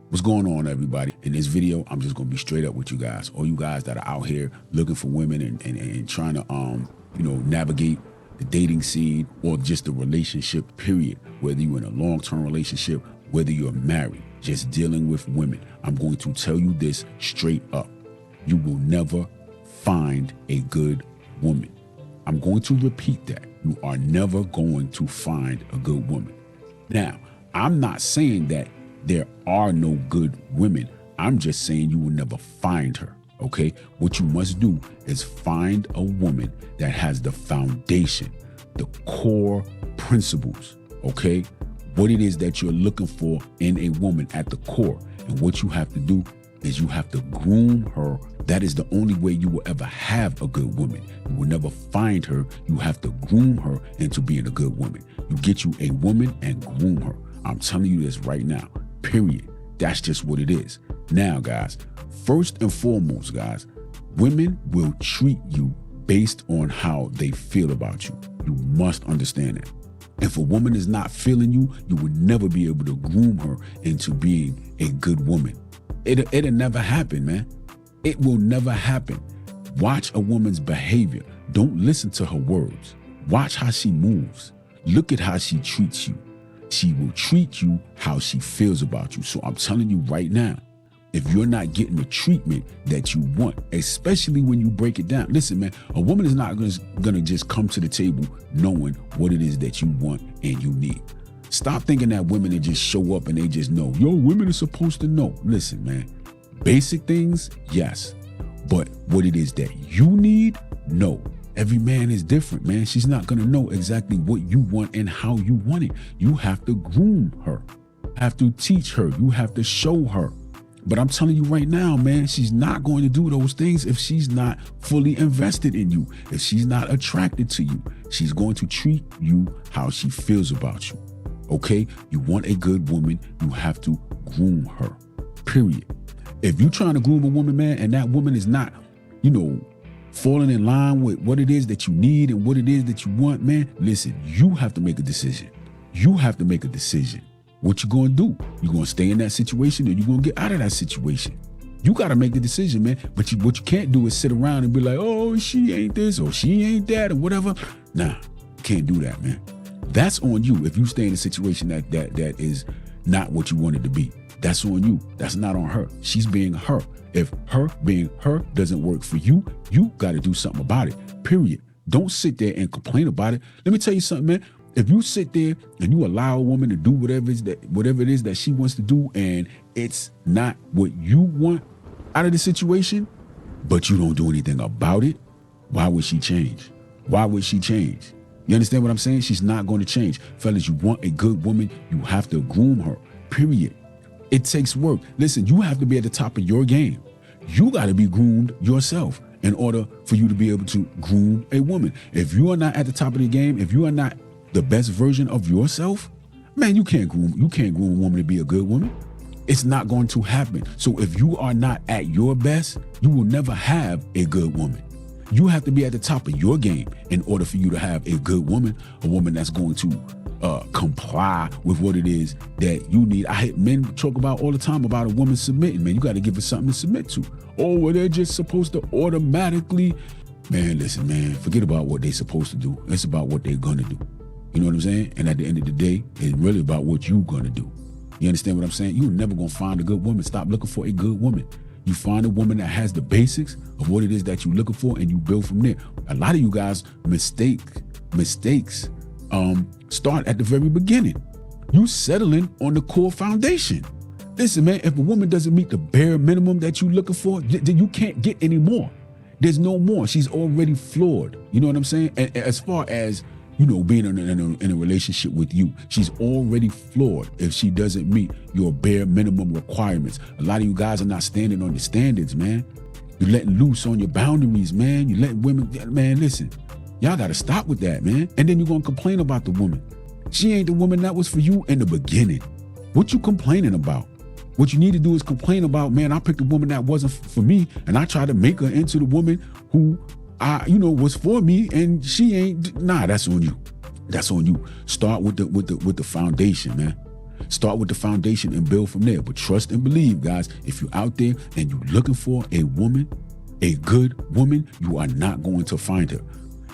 What's going on, everybody? In this video, I'm just gonna be straight up with you guys. All you guys that are out here looking for women and trying to navigate the dating scene or just the relationship period, whether you're in a long-term relationship, whether you're married, just dealing with women. I'm going to tell you this straight up. You will never find a good woman. I'm going to repeat that. You are never going to find a good woman. Now, I'm not saying that there are no good women. I'm just saying you will never find her, okay? What you must do is find a woman that has the foundation, the core principles, okay? What it is that you're looking for in a woman at the core. And what you have to do is you have to groom her. That is the only way you will ever have a good woman. You will never find her. You have to groom her into being a good woman. You get you a woman and groom her. I'm telling you this right now, period. That's just what it is. Now, guys, first and foremost, guys, women will treat you based on how they feel about you. You must understand that. If a woman is not feeling you, you will never be able to groom her into being a good woman. It'll never happen, man. It will never happen. Watch a woman's behavior. Don't listen to her words. Watch how she moves. Look at how she treats you. She will treat you how she feels about you. So I'm telling you right now, if you're not getting the treatment that you want, especially when you break it down. Listen, man, a woman is not gonna just come to the table knowing what it is that you want and you need. Stop thinking that women that just show up and they just know. Yo, women are supposed to know. Listen, man, basic things, yes. But what it is that you need, no. Every man is different, man. She's not gonna know exactly what you want and how you want it. You have to groom her. You have to teach her. You have to show her. But I'm telling you right now, man, she's not going to do those things if she's not fully invested in you, if she's not attracted to you. She's going to treat you how she feels about you, okay? You want a good woman, you have to groom her, period. If you're trying to groom a woman, man, and that woman is not, falling in line with what it is that you need and what it is that you want, man, listen, you have to make a decision. You have to make a decision. What you gonna do? You gonna stay in that situation or you gonna get out of that situation? You gotta make a decision, man. But what you can't do is sit around and be like, oh, she ain't this or she ain't that or whatever. Nah, you can't do that, man. That's on you. If you stay in a situation that is not what you want it to be, that's on you. That's not on her. She's being her. If her being her doesn't work for you, you gotta do something about it, period. Don't sit there and complain about it. Let me tell you something, man. If you sit there and you allow a woman to do whatever it is that she wants to do and it's not what you want out of the situation, but you don't do anything about it, why would she change? Why would she change? You understand what I'm saying? She's not going to change. Fellas, you want a good woman, you have to groom her, period. It takes work. Listen, you have to be at the top of your game. You got to be groomed yourself in order for you to be able to groom a woman. If you are not at the top of the game, if you are not the best version of yourself, man, you can't groom a woman to be a good woman. It's not going to happen. So if you are not at your best, you will never have a good woman. You have to be at the top of your game in order for you to have a good woman, a woman that's going to comply with what it is that you need. I hear men talk about all the time about a woman submitting, man. You got to give her something to submit to. Oh, well, they're just supposed to automatically. Man, listen, man, forget about what they're supposed to do. It's about what they're going to do. You know what I'm saying? And at the end of the day, it's really about what you're going to do. You understand what I'm saying? You're never going to find a good woman. Stop looking for a good woman. You find a woman that has the basics of what it is that you're looking for and you build from there. A lot of you guys mistakes start at the very beginning. You settling on the core foundation. Listen, man, if a woman doesn't meet the bare minimum that you're looking for, then you can't get any more. There's no more. She's already flawed. You know what I'm saying? And as far as being in a relationship with you, she's already flawed if she doesn't meet your bare minimum requirements. A lot of you guys are not standing on your standards, man. You're letting loose on your boundaries, man. You're letting women, man, listen, y'all got to stop with that, man. And then you're going to complain about the woman. She ain't the woman that was for you in the beginning. What you complaining about? What you need to do is complain about, man, I picked a woman that wasn't for me and I tried to make her into the woman who was for me, and she ain't. Nah, that's on you. That's on you. Start with the foundation, man. Start with the foundation and build from there. But trust and believe, guys, if you're out there and you're looking for a woman, a good woman, you are not going to find her.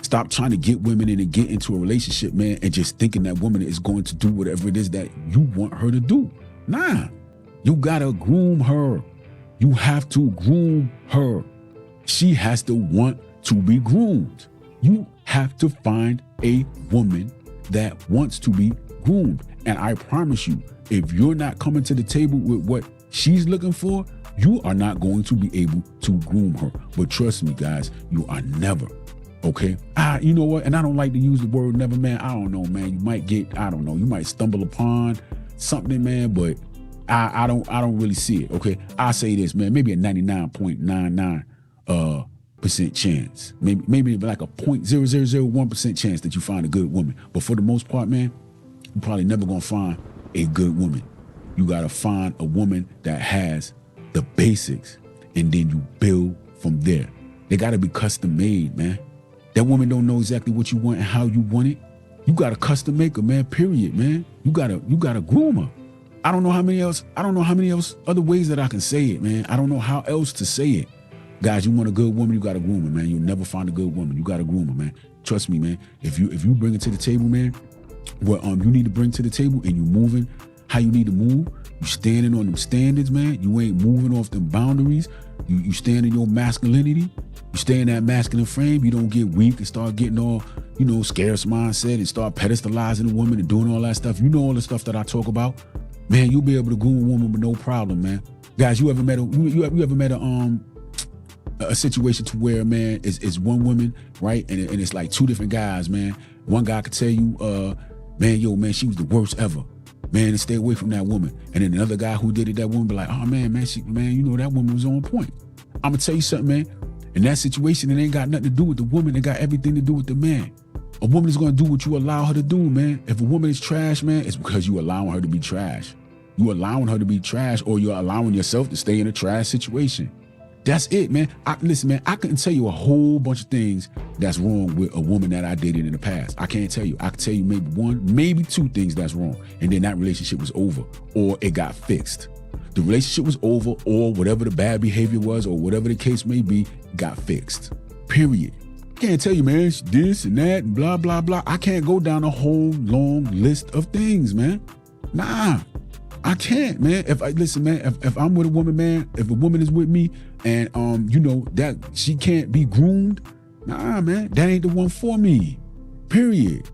Stop trying to get women in and get into a relationship, man, and just thinking that woman is going to do whatever it is that you want her to do. Nah, you gotta groom her. You have to groom her. She has to want to be groomed. You have to find a woman that wants to be groomed. And I promise you, if you're not coming to the table with what she's looking for, you are not going to be able to groom her. But trust me, guys, you are never. Okay. You know what? And I don't like to use the word never, man. I don't know, man. You might get, I don't know, you might stumble upon something, man, but I don't really see it. Okay. I say this, man, maybe a 99.99% chance. Maybe like a 0.0001% chance that you find a good woman. But for the most part, man, you're probably never gonna find a good woman. You gotta find a woman that has the basics, and then you build from there. They gotta be custom made, man. That woman don't know exactly what you want and how you want it. You gotta custom make her, man, period, man. You gotta groom her. I don't know how many other ways that I can say it, man. I don't know how else to say it. Guys, you want a good woman, you gotta groom her, man. You'll never find a good woman. You gotta groom her, man. Trust me, man. If you bring it to the table, man, what you need to bring to the table, and you moving how you need to move, you standing on them standards, man. You ain't moving off them boundaries. You stand in your masculinity. You stay in that masculine frame. You don't get weak and start getting all, scarce mindset and start pedestalizing a woman and doing all that stuff. You know all the stuff that I talk about, man. You'll be able to groom a woman with no problem, man. Guys, you ever met a situation to where, man, it's one woman, right, and it's like two different guys, man. One guy could tell you, man, she was the worst ever. Man, and stay away from that woman. And then another guy who did it, that woman be like, oh man, that woman was on point. I'm gonna tell you something, man. In that situation, it ain't got nothing to do with the woman. It got everything to do with the man. A woman is gonna do what you allow her to do, man. If a woman is trash, man, it's because you allowing her to be trash. You allowing her to be trash, or you're allowing yourself to stay in a trash situation. That's it, man. Listen, man, I couldn't tell you a whole bunch of things that's wrong with a woman that I dated in the past. I can't tell you. I can tell you maybe one, maybe two things that's wrong. And then that relationship was over, or it got fixed. The relationship was over, or whatever the bad behavior was, or whatever the case may be, got fixed. Period. I can't tell you, man, this and that and blah, blah, blah. I can't go down a whole long list of things, man. Nah. I can't, man. If I'm with a woman, man, if a woman is with me and that she can't be groomed, nah, man, that ain't the one for me. Period.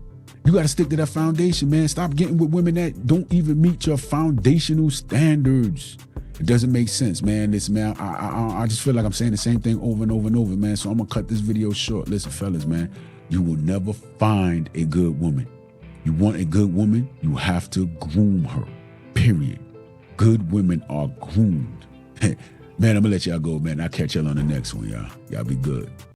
You gotta stick to that foundation, man. Stop getting with women that don't even meet your foundational standards. It doesn't make sense, man. Listen, man, I just feel like I'm saying the same thing over and over and over, man. So I'm gonna cut this video short. Listen, fellas, man, you will never find a good woman. You want a good woman, you have to groom her. Period. Good women are groomed. Man, I'm gonna let y'all go, man. I'll catch y'all on the next one, y'all. Y'all be good.